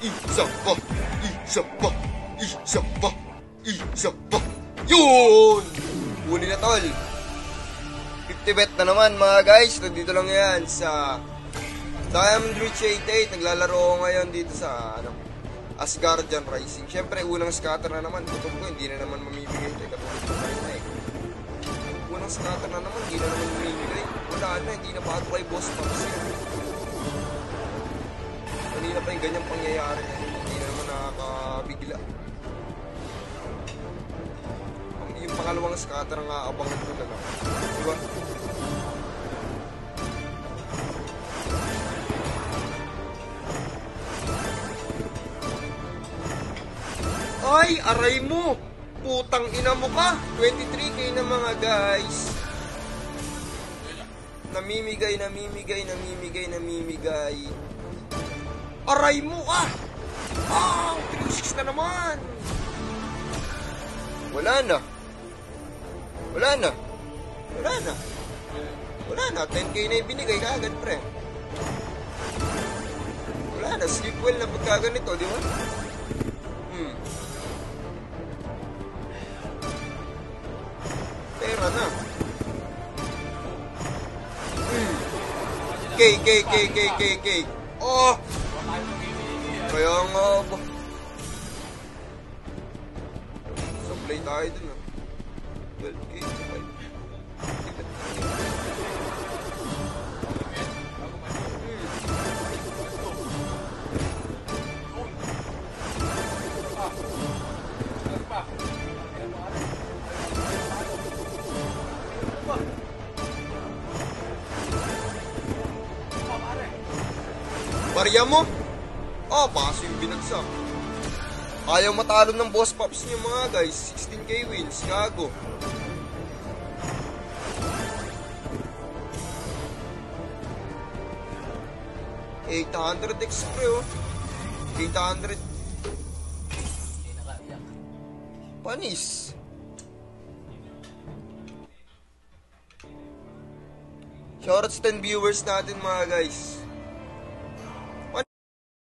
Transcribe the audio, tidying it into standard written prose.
Isa pa. Isa pa. Isa pa. Isa pa. Yun! Huli na tol. 50 bet na naman mga guys. Nandito lang yan sa Diamond Reach 88. Naglalaro ako ngayon dito sa Asgardian Rising. Siyempre, unang scatter na naman. Tutok ko, hindi na naman mamibigay ito. Unang scatter na naman, hindi na naman mamibigay. Wala na, hindi na pa ito kay Boss Pops yun. Kanina pa yung ganyang pangyayari. Hindi na naman nakakabigla. Yung pangalawang scatter nga abangan ko na lang. Diba? Ay, aray mo! Putang ina mo ka! 23k na mga guys. Namimigay. Aray mo ah! Ah! 3-6 na naman! Wala na. 10k na yung binigay kaagad, pre. Wala na. Sleep well na pagkaganito, di ba? Pera na. K. Oh! Kaya nga ba? Supply tayo dun ah. 12k. Barya mo? Oh, paso yung binagsak. Ayaw matalo ng Boss Pops niyo mga guys. 16k wins, gago. $800 extra oh. 800. Panis. Shoutouts 10 viewers natin mga guys.